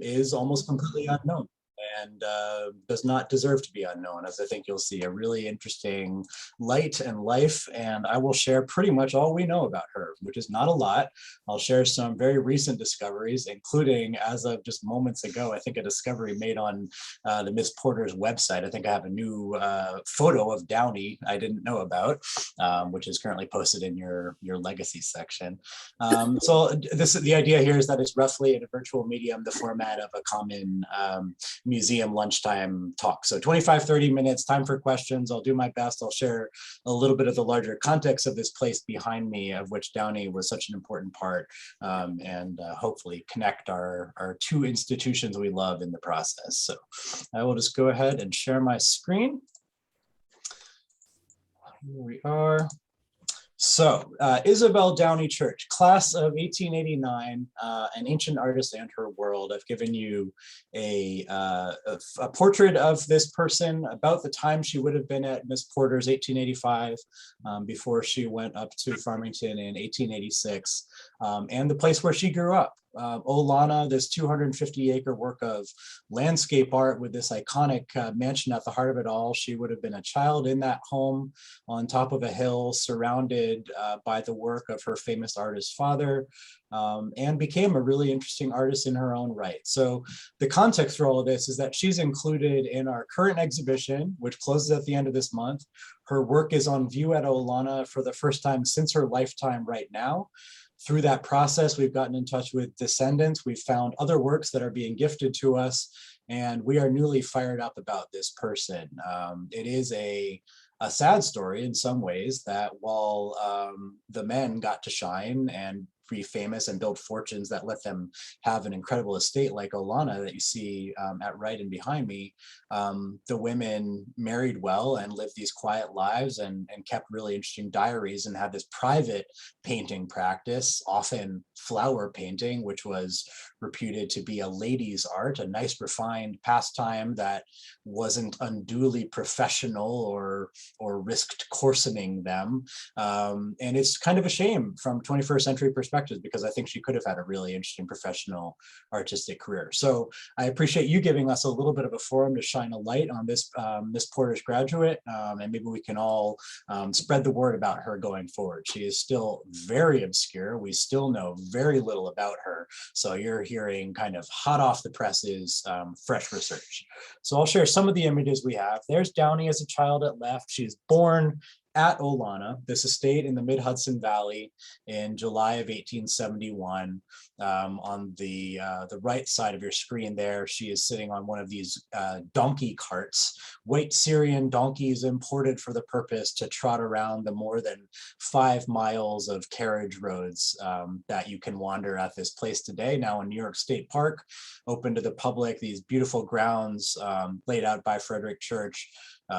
is almost completely unknown and does not deserve to be unknown, as I think you'll see a really interesting light and life. And I will share pretty much all we know about her, which is not a lot. I'll share some very recent discoveries, including, as of just moments ago, I think a discovery made on the Miss Porter's website. I think I have a new photo of Downie I didn't know about, which is currently posted in your legacy section. So the idea here is that it's roughly in a virtual medium, the format of a common museum lunchtime talk. So 25-30 minutes, time for questions. I'll do my best. I'll share a little bit of the larger context of this place behind me, of which Downie was such an important part, and hopefully connect our two institutions we love in the process. So I will just go ahead and share my screen. Here we are. So, Isabel Downie Church, class of 1889, an ancient artist and her world. I've given you a portrait of this person about the time she would have been at Miss Porter's 1885, before she went up to Farmington in 1886, and the place where she grew up. Olana, this 250-acre work of landscape art with this iconic mansion at the heart of it all. She would have been a child in that home on top of a hill, surrounded by the work of her famous artist father, and became a really interesting artist in her own right. So the context for all of this is that she's included in our current exhibition, which closes at the end of this month. Her work is on view at Olana for the first time since her lifetime right now. Through that process, we've gotten in touch with descendants. We've found other works that are being gifted to us, and we are newly fired up about this person. It is a sad story in some ways that while the men got to shine and be famous and build fortunes that let them have an incredible estate like Olana that you see at right and behind me, the women married well and lived these quiet lives and kept really interesting diaries and had this private painting practice, often flower painting, which was reputed to be a lady's art, a nice refined pastime that wasn't unduly professional or risked coarsening them. And it's kind of a shame from 21st century perspective, because I think she could have had a really interesting professional artistic career. So I appreciate you giving us a little bit of a forum to shine a light on this Miss Porter's graduate, and maybe we can all spread the word about her going forward. She is still very obscure. We still know very little about her. So you're hearing kind of hot off the presses, fresh research. So I'll share some of the images we have. There's Downie as a child at left. She is born at Olana, this estate in the mid-Hudson Valley, in July of 1871. On the right side of your screen there, she is sitting on one of these donkey carts, white Syrian donkeys imported for the purpose to trot around the more than 5 miles of carriage roads that you can wander at this place today, now in New York State Park, open to the public, these beautiful grounds laid out by Frederick Church,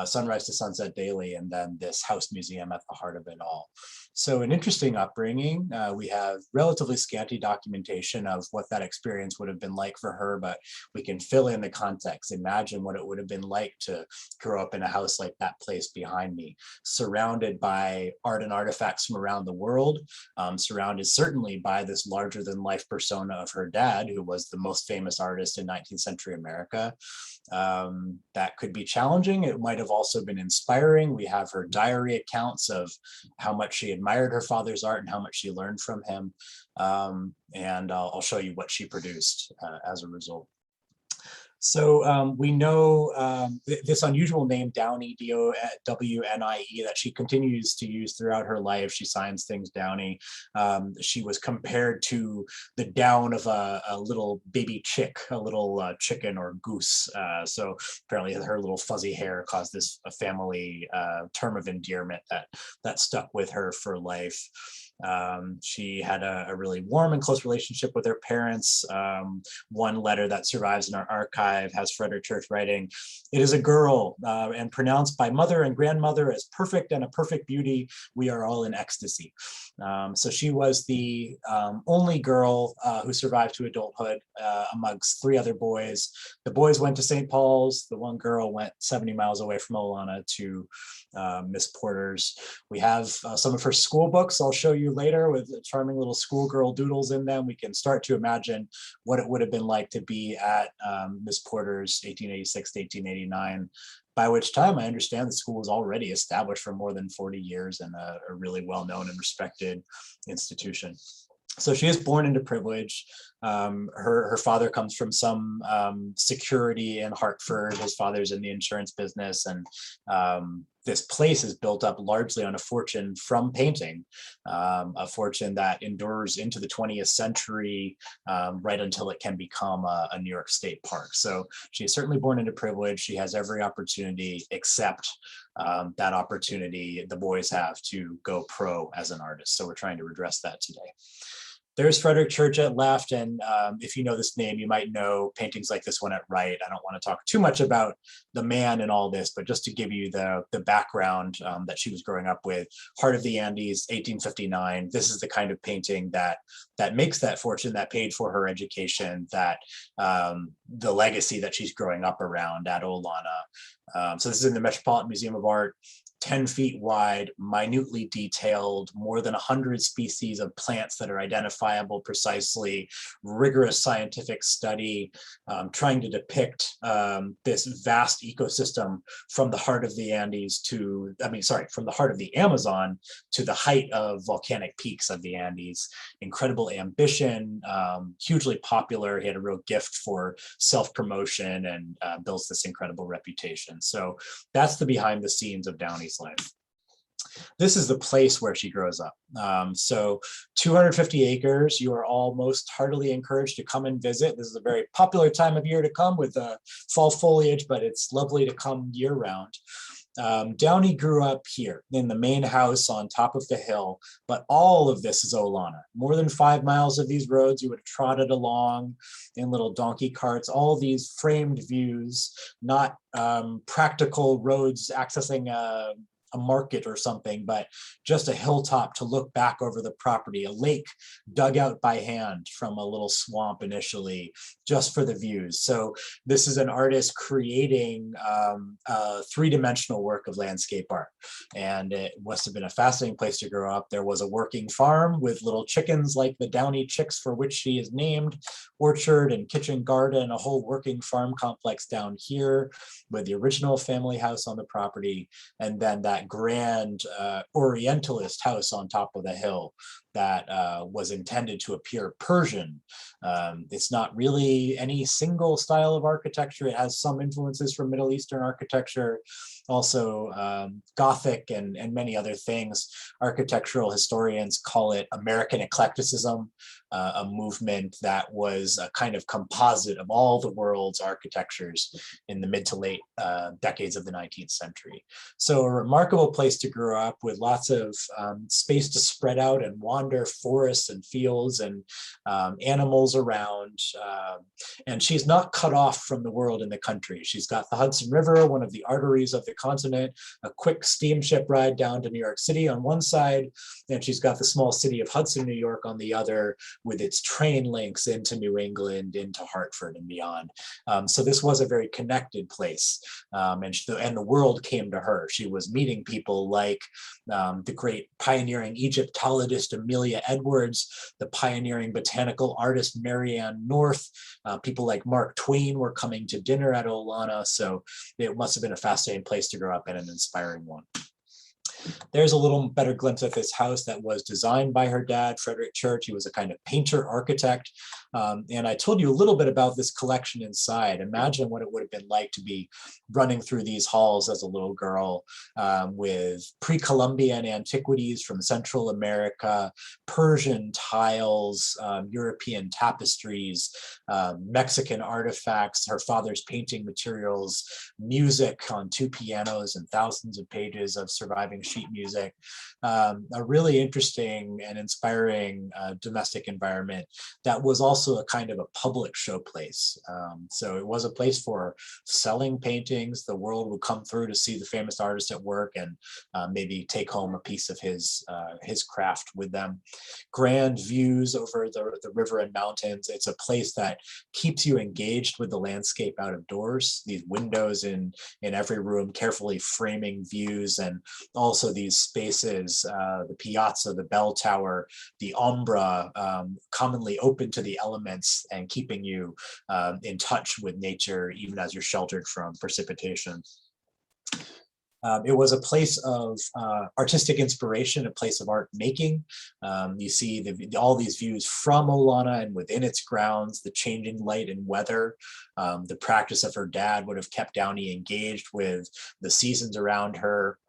sunrise to sunset daily, and then this house museum at the heart of it all. So an interesting upbringing. We have relatively scanty documentation of what that experience would have been like for her, but we can fill in the context. Imagine what it would have been like to grow up in a house like that place behind me, surrounded by art and artifacts from around the world, surrounded certainly by this larger than life persona of her dad, who was the most famous artist in 19th century America. That could be challenging. It might have also been inspiring. We have her diary accounts of how much she admired her father's art and how much she learned from him. And I'll show you what she produced as a result. So we know this unusual name, Downie, D-O-W-N-I-E, that she continues to use throughout her life. She signs things Downie. She was compared to the down of a little baby chick, a little chicken or goose. So apparently her little fuzzy hair caused this a family term of endearment that stuck with her for life. She had a really warm and close relationship with her parents. One letter that survives in our archive has Frederick Church writing, "It is a girl and pronounced by mother and grandmother as perfect and a perfect beauty. We are all in ecstasy." So she was the only girl who survived to adulthood amongst 3 other boys. The boys went to St. Paul's. The one girl went 70 miles away from Olana to Miss Porter's. We have some of her school books I'll show you you later with charming little schoolgirl doodles in them, we can start to imagine what it would have been like to be at Miss Porter's 1886 to 1889, by which time I understand the school was already established for more than 40 years and a really well-known and respected institution. So she is born into privilege. Her father comes from some security in Hartford. His father's in the insurance business, and this place is built up largely on a fortune from painting, a fortune that endures into the 20th century, right until it can become a New York State park. So she is certainly born into privilege. She has every opportunity except that opportunity the boys have to go pro as an artist. So we're trying to redress that today. There's Frederick Church at left, and if you know this name, you might know paintings like this one at right. I don't want to talk too much about the man and all this, but just to give you the background that she was growing up with. Heart of the Andes, 1859. This is the kind of painting that makes that fortune, that paid for her education, that the legacy that she's growing up around at Olana. So this is in the Metropolitan Museum of Art. 10 feet wide, minutely detailed, more than 100 species of plants that are identifiable precisely, rigorous scientific study, trying to depict this vast ecosystem from the heart of the Andes to, from the heart of the Amazon to the height of volcanic peaks of the Andes. Incredible ambition, hugely popular. He had a real gift for self-promotion and builds this incredible reputation. So that's the behind the scenes of Downie's life. This is the place where she grows up. So 250 acres, you are all most heartily encouraged to come and visit. This is a very popular time of year to come with fall foliage, but it's lovely to come year round. Downie grew up here in the main house on top of the hill, but all of this is Olana. More than 5 miles of these roads you would have trotted along in little donkey carts, all these framed views, not practical roads accessing a market or something, but just a hilltop to look back over the property, a lake dug out by hand from a little swamp initially, just for the views. So this is an artist creating a three-dimensional work of landscape art. And it must have been a fascinating place to grow up. There was a working farm with little chickens like the Downie chicks for which she is named, orchard and kitchen garden, a whole working farm complex down here with the original family house on the property, and then that grand Orientalist house on top of the hill that was intended to appear Persian. It's not really any single style of architecture. It has some influences from Middle Eastern architecture, also Gothic and many other things. Architectural historians call it American eclecticism, a movement that was a kind of composite of all the world's architectures in the mid to late decades of the 19th century. So a remarkable place to grow up with lots of space to spread out and wander forests and fields and animals around. And she's not cut off from the world in the country. She's got the Hudson River, one of the arteries of the continent, a quick steamship ride down to New York City on one side, and she's got the small city of Hudson, New York on the other, with its train links into New England, into Hartford and beyond. So this was a very connected place, and the world came to her. She was meeting people like the great pioneering Egyptologist Amelia Edwards, the pioneering botanical artist Marianne North. People like Mark Twain were coming to dinner at Olana, so it must have been a fascinating place to grow up in, an inspiring one. There's a little better glimpse of this house that was designed by her dad, Frederick Church. He was a kind of painter architect. And I told you a little bit about this collection inside. Imagine what it would have been like to be running through these halls as a little girl with pre-Columbian antiquities from Central America, Persian tiles, European tapestries, Mexican artifacts, her father's painting materials, music on 2 pianos and thousands of pages of surviving sheet music. A really interesting and inspiring domestic environment that was also a kind of a public showplace. So it was a place for selling paintings. The world would come through to see the famous artist at work and maybe take home a piece of his craft with them. Grand views over the river and mountains. It's a place that keeps you engaged with the landscape out of doors. These windows in every room, carefully framing views, and all also these spaces, the piazza, the bell tower, the ombra, commonly open to the elements and keeping you in touch with nature, even as you're sheltered from precipitation. It was a place of artistic inspiration, a place of art making. You see all these views from Olana and within its grounds, the changing light and weather. The practice of her dad would have kept Downie engaged with the seasons around her,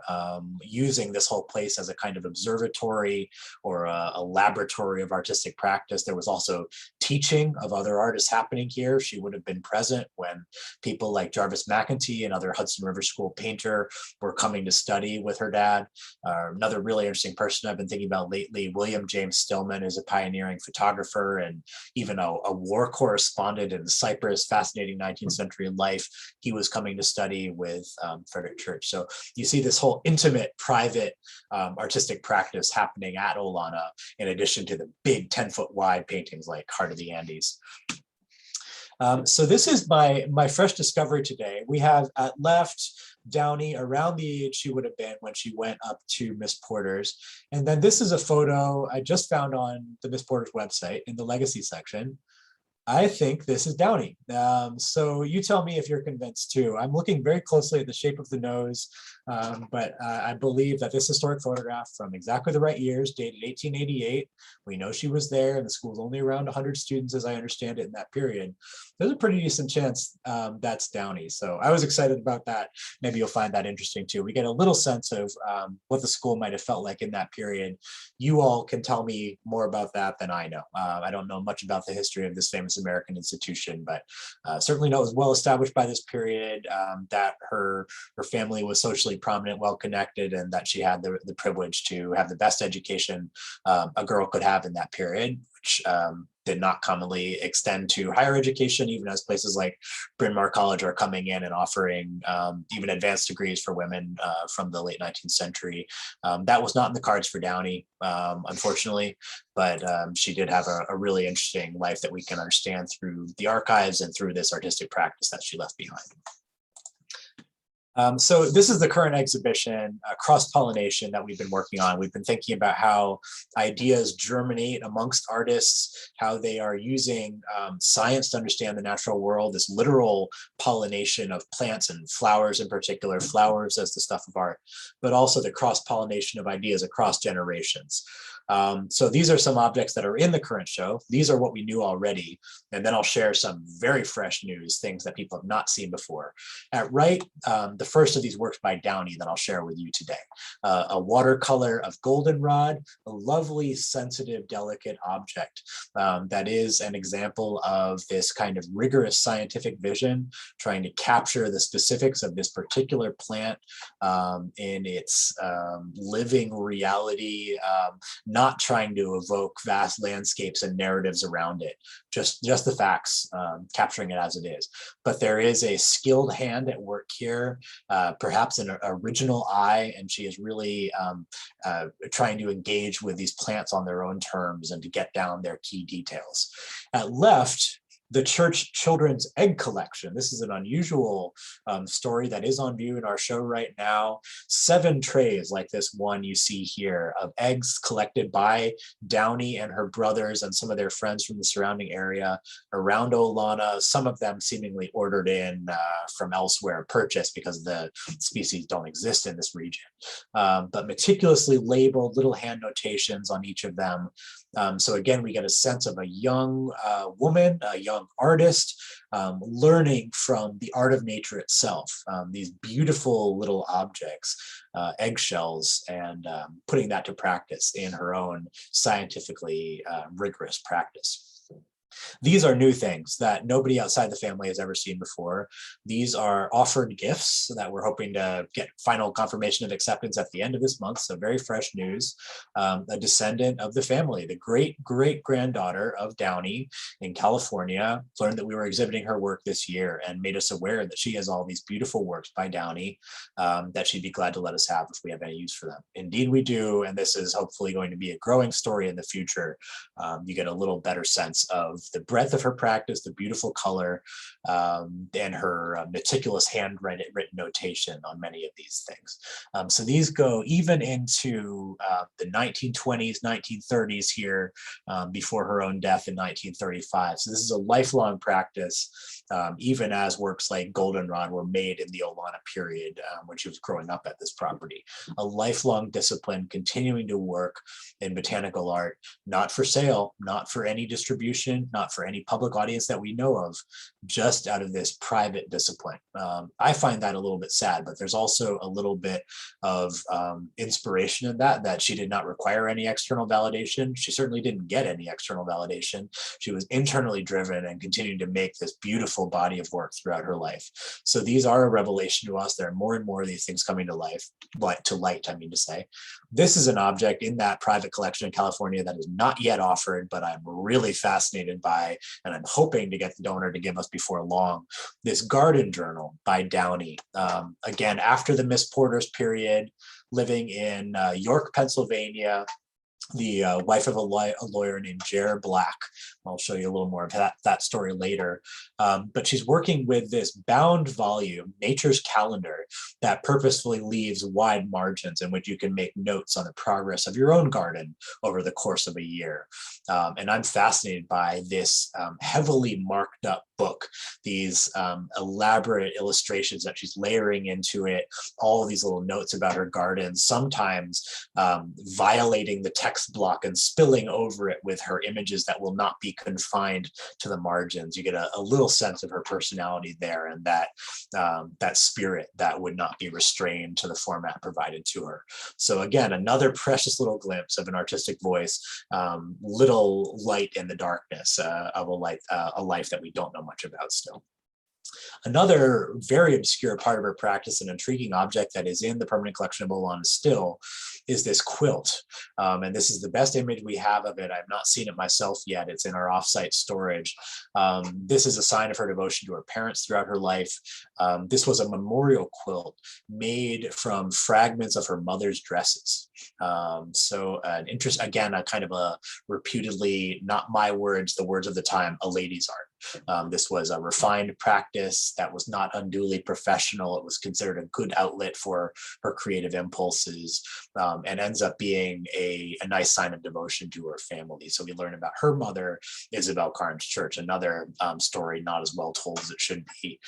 using this whole place as a kind of observatory or a laboratory of artistic practice. There was also teaching of other artists happening here. She would have been present when people like Jarvis McEntee, another Hudson River School painter, were coming to study with her dad. Another really interesting person I've been thinking about lately, William James Stillman, is a pioneering photographer and even a war correspondent in Cyprus, fascinating 19th century life. He was coming to study with Frederick Church. So you see this whole intimate, private artistic practice happening at Olana, in addition to the big 10-foot wide paintings like Heart of the Andes. So this is my fresh discovery today. We have at left Downie around the age she would have been when she went up to Miss Porter's. And then this is a photo I just found on the Miss Porter's website in the legacy section. I think this is Downie. So you tell me if you're convinced too. I'm looking very closely at the shape of the nose, but I believe that this historic photograph from exactly the right years, dated 1888, we know she was there and the school's only around 100 students as I understand it in that period. There's a pretty decent chance that's Downie. So I was excited about that. Maybe you'll find that interesting too. We get a little sense of what the school might have felt like in that period. You all can tell me more about that than I know. I don't know much about the history of this famous American institution, but certainly know it was well established by this period, that her family was socially prominent, well connected, and that she had the privilege to have the best education a girl could have in that period, which did not commonly extend to higher education, even as places like Bryn Mawr College are coming in and offering even advanced degrees for women from the late 19th century. That was not in the cards for Downie, unfortunately, but she did have a really interesting life that we can understand through the archives and through this artistic practice that she left behind. So this is the current exhibition, Crosspollination, that we've been working on. We've been thinking about how ideas germinate amongst artists, how they are using science to understand the natural world, this literal pollination of plants and flowers in particular, flowers as the stuff of art, but also the cross-pollination of ideas across generations. So these are some objects that are in the current show. These are what we knew already. And then I'll share some very fresh news, things that people have not seen before. At right, the first of these works by Downie that I'll share with you today. A watercolor of goldenrod, a lovely, sensitive, delicate object that is an example of this kind of rigorous scientific vision, trying to capture the specifics of this particular plant in its living reality, not trying to evoke vast landscapes and narratives around it, just the facts, capturing it as it is. But there is a skilled hand at work here, perhaps an original eye, and she is really trying to engage with these plants on their own terms and to get down their key details. At left, the Church Children's Egg Collection. This is an unusual story that is on view in our show right now. 7 trays like this one you see here of eggs collected by Downie and her brothers and some of their friends from the surrounding area around Olana, some of them seemingly ordered in from elsewhere, purchased because the species don't exist in this region. But meticulously labeled, little hand notations on each of them. So again, we get a sense of a young woman, a young artist, learning from the art of nature itself, these beautiful little objects, eggshells, and putting that to practice in her own scientifically rigorous practice. These are new things that nobody outside the family has ever seen before. These are offered gifts that we're hoping to get final confirmation of acceptance at the end of this month, so very fresh news. A descendant of the family, the great-great-granddaughter of Downie in California, learned that we were exhibiting her work this year and made us aware that she has all these beautiful works by Downie that she'd be glad to let us have if we have any use for them. Indeed we do, and this is hopefully going to be a growing story in the future. You get a little better sense of the breadth of her practice, the beautiful color, and her meticulous handwritten notation on many of these things. So these go even into the 1920s, 1930s here, before her own death in 1935. So this is a lifelong practice, even as works like Goldenrod were made in the Olana period when she was growing up at this property. A lifelong discipline, continuing to work in botanical art, not for sale, not for any distribution, not for any public audience that we know of, just out of this private discipline. I find that a little bit sad, but there's also a little bit of inspiration in that she did not require any external validation. She certainly didn't get any external validation. She was internally driven and continued to make this beautiful body of work throughout her life. So these are a revelation to us. There are more and more of these things coming to life, to light, I mean to say. This is an object in that private collection in California that is not yet offered, but I'm really fascinated by, and I'm hoping to get the donor to give us before long, this garden journal by Downie. Again, after the Miss Porter's period, living in York, Pennsylvania, the wife of a lawyer named Jer Black. I'll show you a little more of that story later. But she's working with this bound volume, Nature's Calendar, that purposefully leaves wide margins in which you can make notes on the progress of your own garden over the course of a year. And I'm fascinated by this heavily marked up book, these elaborate illustrations that she's layering into it, all of these little notes about her garden, sometimes violating the text block and spilling over it with her images that will not be confined to the margins. You get a little sense of her personality there, and that spirit that would not be restrained to the format provided to her. So again, another precious little glimpse of an artistic voice, little light in the darkness of a life that we don't know much about still. Another very obscure part of her practice, an intriguing object that is in the permanent collection of Olana still, is this quilt. And this is the best image we have of it. I've not seen it myself yet. It's in our offsite storage. This is a sign of her devotion to her parents throughout her life. This was a memorial quilt made from fragments of her mother's dresses. So an interest, again, a kind of a reputedly, not my words, the words of the time, a lady's art. This was a refined practice that was not unduly professional. It was considered a good outlet for her creative impulses, and ends up being a nice sign of devotion to her family. So we learn about her mother, Isabel Church, another story not as well told as it should be,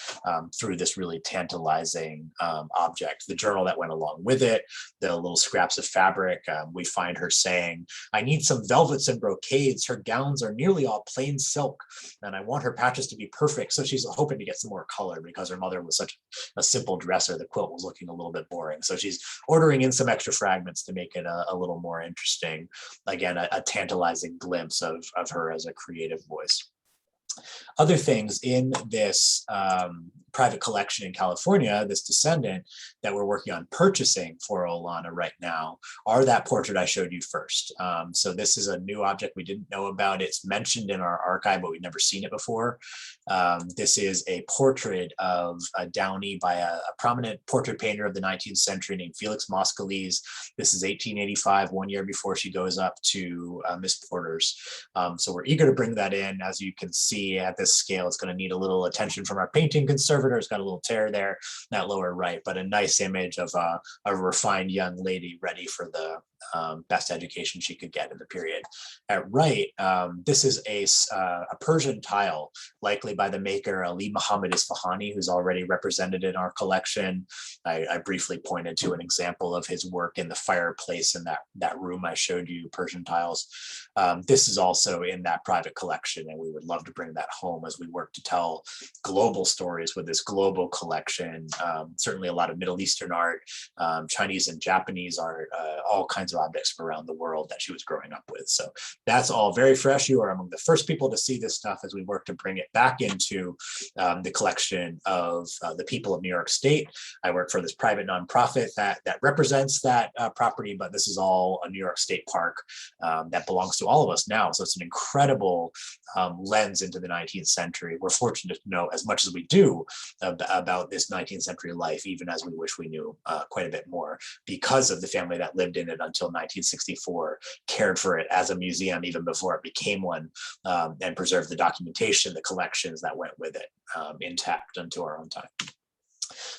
through this really tantalizing object. The journal that went along with it, the little scraps of fabric, we find her saying, "I need some velvets and brocades. Her gowns are nearly all plain silk, and I want her patches to be perfect." So she's hoping to get some more color because her mother was such a simple dresser. The quilt was looking a little bit boring. So she's ordering in some extra fragments to make it a little more interesting. Again, a tantalizing glimpse of her as a creative voice. Other things in this private collection in California, this descendant that we're working on purchasing for Olana right now, are that portrait I showed you first. So this is a new object we didn't know about. It's mentioned in our archive, but we've never seen it before. This is a portrait of Downie by a prominent portrait painter of the 19th century named Felix Moscheles. This is 1885, 1 year before she goes up to Miss Porter's. So we're eager to bring that in. As you can see at this scale, it's going to need a little attention from our painting conservator. It's got a little tear there, that lower right, but a nice image of a refined young lady ready for the best education she could get in the period. At right, this is a Persian tile, likely by the maker Ali Muhammad Isfahani, who's already represented in our collection. I briefly pointed to an example of his work in the fireplace in that room I showed you, Persian tiles. This is also in that private collection, and we would love to bring that home as we work to tell global stories with this global collection. Certainly a lot of Middle Eastern art, Chinese and Japanese art, all kinds of objects from around the world that she was growing up with. So that's all very fresh. You are among the first people to see this stuff as we work to bring it back into the collection of the people of New York State. I work for this private nonprofit that represents that property, but this is all a New York State park that belongs to all of us now. So it's an incredible lens into the 19th century. We're fortunate to know as much as we do about this 19th century life, even as we wish we knew quite a bit more because of the family that lived in it until until 1964, cared for it as a museum even before it became one, and preserved the documentation, the collections that went with it, intact unto our own time.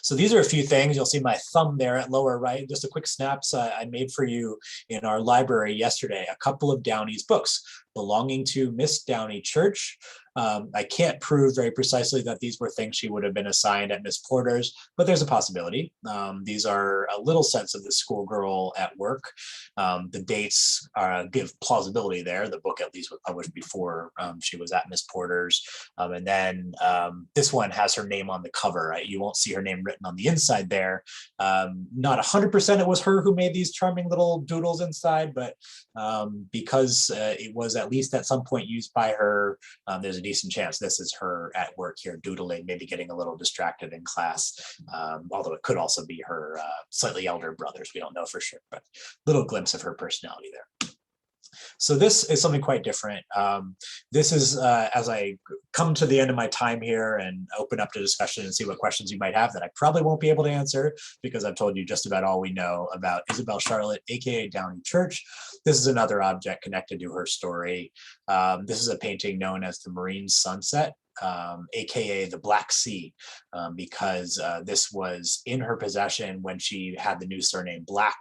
So these are a few things. You'll see my thumb there at lower right, just a quick snaps I made for you in our library yesterday, a couple of Downie's books belonging to Miss Downie Church. I can't prove very precisely that these were things she would have been assigned at Miss Porter's, but there's a possibility. These are a little sense of the schoolgirl at work. The dates give plausibility there. The book at least was published before she was at Miss Porter's. And then this one has her name on the cover. Right? You won't see her name written on the inside there. Not 100% it was her who made these charming little doodles inside, but because it was at least at some point used by her, there's a decent chance this is her at work here doodling, maybe getting a little distracted in class, although it could also be her slightly elder brothers. We don't know for sure, but little glimpse of her personality there. So this is something quite different. This is as I come to the end of my time here and open up to discussion and see what questions you might have that I probably won't be able to answer because I've told you just about all we know about Isabel Charlotte, aka Downie Church. This is another object connected to her story. This is a painting known as the Marine Sunset, aka the Black Sea, because this was in her possession when she had the new surname Black,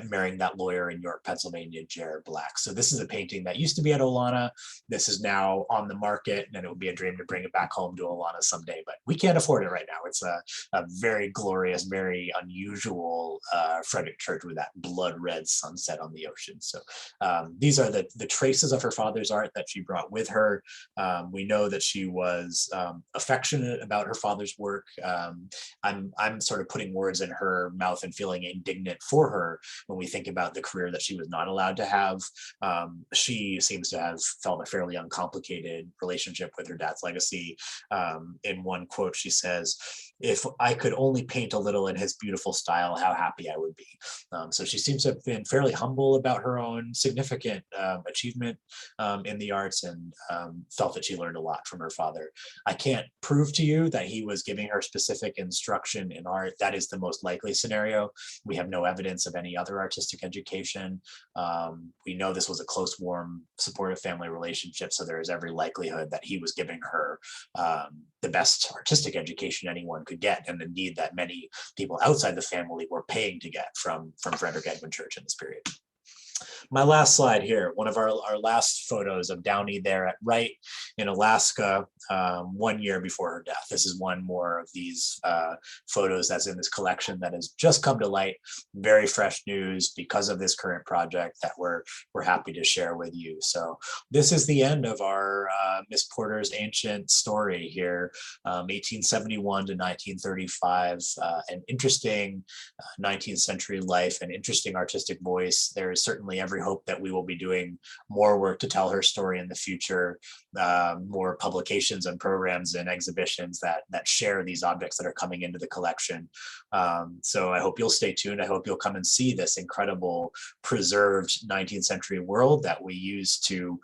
marrying that lawyer in York, Pennsylvania, Jared Black. So this is a painting that used to be at Olana. This is now on the market, and it would be a dream to bring it back home to Olana someday, but we can't afford it right now. It's a very glorious, very unusual Frederick Church with that blood red sunset on the ocean. So these are the traces of her father's art that she brought with her. We know that she was affectionate about her father's work. I'm sort of putting words in her mouth and feeling indignant for her when we think about the career that she was not allowed to have. She seems to have felt a fairly uncomplicated relationship with her dad's legacy. In one quote, she says, "If I could only paint a little in his beautiful style, how happy I would be." So she seems to have been fairly humble about her own significant achievement in the arts, and felt that she learned a lot from her father. I can't prove to you that he was giving her specific instruction in art. That is the most likely scenario. We have no evidence of any other artistic education. We know this was a close, warm, supportive family relationship, so there is every likelihood that he was giving her the best artistic education anyone could get, and the need that many people outside the family were paying to get from Frederic Edwin Church in this period. My last slide here, one of our last photos of Downie there at Wright in Alaska, 1 year before her death. This is one more of these photos that's in this collection that has just come to light. Very fresh news because of this current project that we're happy to share with you. So this is the end of our Miss Porter's ancient story here, 1871 to 1935. An interesting 19th century life, an interesting artistic voice. There is certainly every hope that we will be doing more work to tell her story in the future, more publications and programs and exhibitions that share these objects that are coming into the collection. So I hope you'll stay tuned. I hope you'll come and see this incredible preserved 19th century world that we use to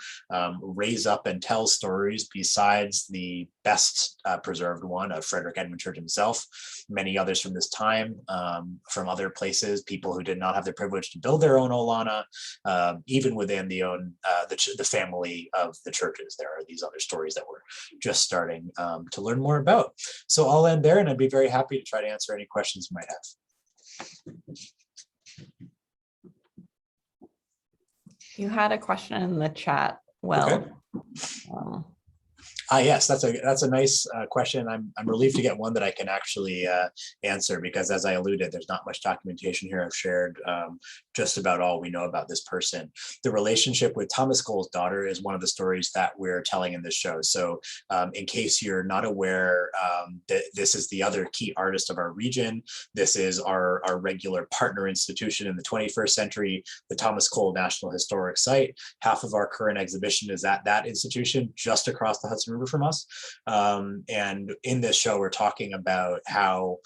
raise up and tell stories besides the best preserved one of Frederick Edwin Church himself, many others from this time, from other places, people who did not have the privilege to build their own Olana, even within the family of the churches. There are these other stories that we're just starting to learn more about. So I'll end there, and I'd be very happy to try to answer any questions you might have. You had a question in the chat. Well, okay. Yes, that's a nice question. I'm relieved to get one that I can actually answer, because as I alluded, there's not much documentation here. I've shared just about all we know about this person. The relationship with Thomas Cole's daughter is one of the stories that we're telling in this show. So in case you're not aware, this is the other key artist of our region. This is our regular partner institution in the 21st century, the Thomas Cole National Historic Site. Half of our current exhibition is at that institution just across the Hudson River river from us. And in this show, we're talking about how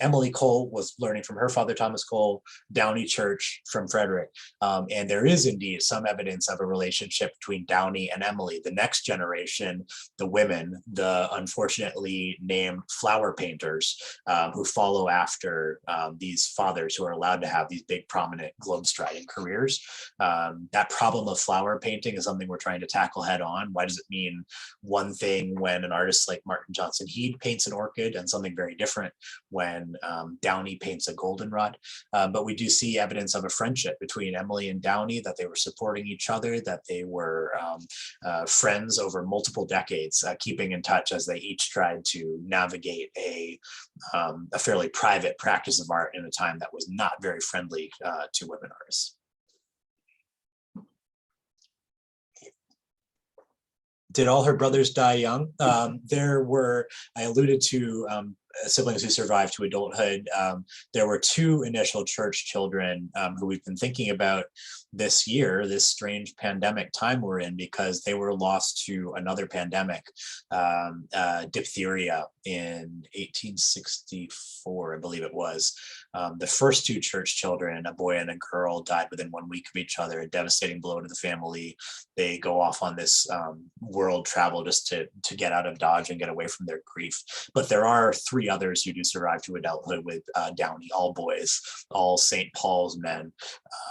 Emily Cole was learning from her father, Thomas Cole, Downie Church from Frederick. And there is indeed some evidence of a relationship between Downie and Emily. The next generation, the women, the unfortunately named flower painters, who follow after these fathers who are allowed to have these big prominent globe striding careers. That problem of flower painting is something we're trying to tackle head on. Why does it mean one thing when an artist like Martin Johnson Heade paints an orchid, and something very different when Downie paints a goldenrod? But we do see evidence of a friendship between Emily and Downie, that they were supporting each other, that they were friends over multiple decades, keeping in touch as they each tried to navigate a fairly private practice of art in a time that was not very friendly to women artists. Did all her brothers die young? There were, I alluded to siblings who survived to adulthood. There were two initial Church children who we've been thinking about this year, this strange pandemic time we're in, because they were lost to another pandemic, diphtheria in 1864, I believe it was. The first two Church children, a boy and a girl, died within 1 week of each other, a devastating blow to the family. They go off on this world travel just to get out of Dodge and get away from their grief. But there are three others who do survive to adulthood with Downie, all boys, all St. Paul's men.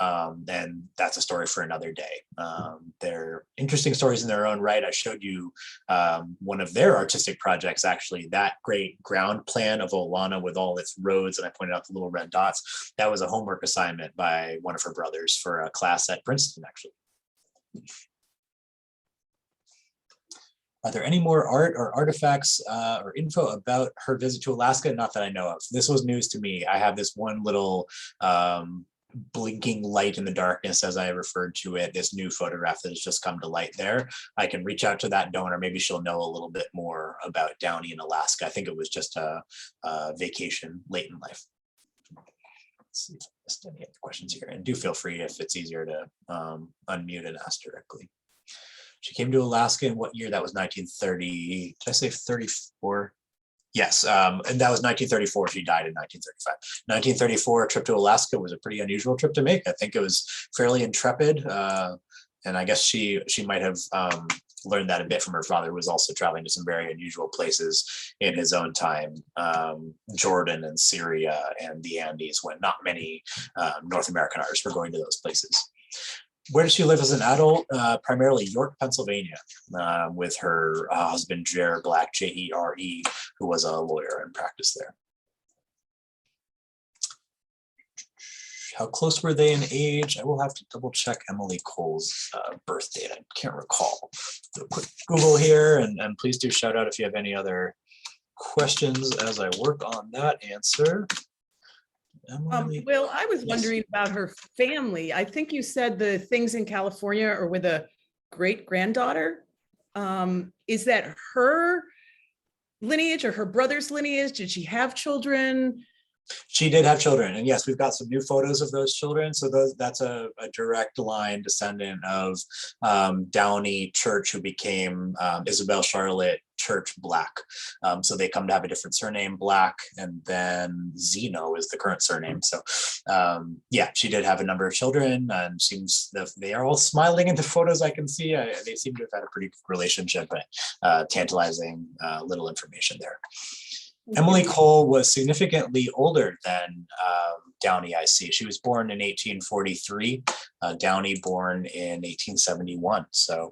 And that's a story for another day. They're interesting stories in their own right. I showed you one of their artistic projects, actually, that great ground plan of Olana with all its roads, and I pointed out the little red dots. That was a homework assignment by one of her brothers for a class at Princeton, actually. Are there any more art or artifacts or info about her visit to Alaska? Not that I know of. This was news to me. I have this one little blinking light in the darkness, as I referred to it, this new photograph that has just come to light there. I can reach out to that donor. Maybe she'll know a little bit more about Downie in Alaska. I think it was just a vacation late in life. Let's see if I missed any other questions here. And do feel free, if it's easier, to unmute and ask directly. She came to Alaska in what year? That was 1930. Did I say 34? Yes, and that was 1934. She died in 1935. 1934 trip to Alaska was a pretty unusual trip to make. I think it was fairly intrepid, and I guess she might have learned that a bit from her father, who was also traveling to some very unusual places in his own time, Jordan and Syria and the Andes, when not many North American artists were going to those places. Where did she live as an adult? Primarily York, Pennsylvania, with her husband, Jer Black, Jere, who was a lawyer and practiced there. How close were they in age? I will have to double check Emily Cole's birth date. I can't recall. Do a quick Google here, and please do shout out if you have any other questions as I work on that answer. Will, I was wondering about her family. I think you said the things in California are with a great-granddaughter. Is that her lineage or her brother's lineage? Did she have children? She did have children, and yes, we've got some new photos of those children. So that's a direct line descendant of Downie Church, who became Isabel Charlotte Church Black. So they come to have a different surname, Black, and then Zeno is the current surname. So yeah, she did have a number of children, and seems that they are all smiling in the photos I can see. They seem to have had a pretty good relationship, but tantalizing little information there. Emily Cole was significantly older than Downie, I see. She was born in 1843, Downie born in 1871. So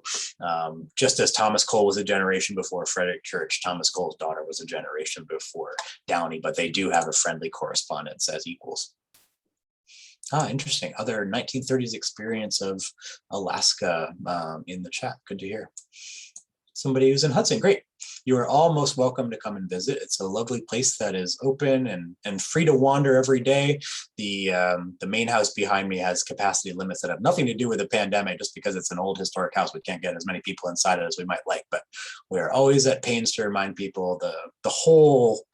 just as Thomas Cole was a generation before Frederick Church, Thomas Cole's daughter was a generation before Downie, but they do have a friendly correspondence as equals. Interesting. Other 1930s experience of Alaska in the chat. Good to hear. Somebody who's in Hudson, great. You are all most welcome to come and visit. It's a lovely place that is open and free to wander every day. The main house behind me has capacity limits that have nothing to do with the pandemic, just because it's an old historic house. We can't get as many people inside it as we might like, but we're always at pains to remind people the whole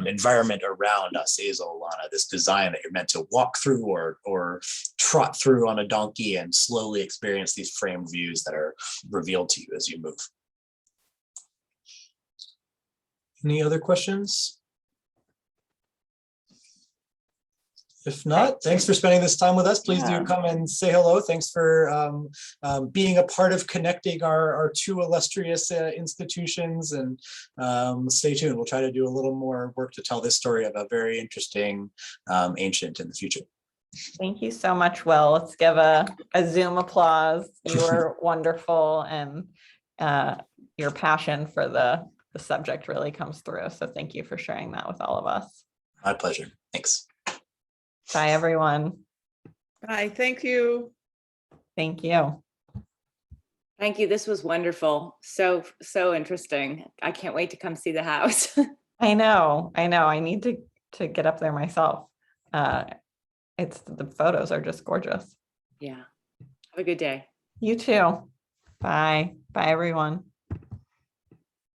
environment around us is Olana, this design that you're meant to walk through or trot through on a donkey and slowly experience these framed views that are revealed to you as you move. Any other questions? If not, thanks for spending this time with us. Please do come and say hello. Thanks for being a part of connecting our two illustrious institutions, and stay tuned. We'll try to do a little more work to tell this story of a very interesting ancient in the future. Thank you so much, Will. Let's give a Zoom applause. You were wonderful, and your passion for the subject really comes through. So thank you for sharing that with all of us. My pleasure. Thanks. Bye, everyone. Bye. Thank you. Thank you. Thank you. This was wonderful. So interesting. I can't wait to come see the house. I know. I need to get up there myself. The photos are just gorgeous. Yeah. Have a good day. You too. Bye. Bye, everyone.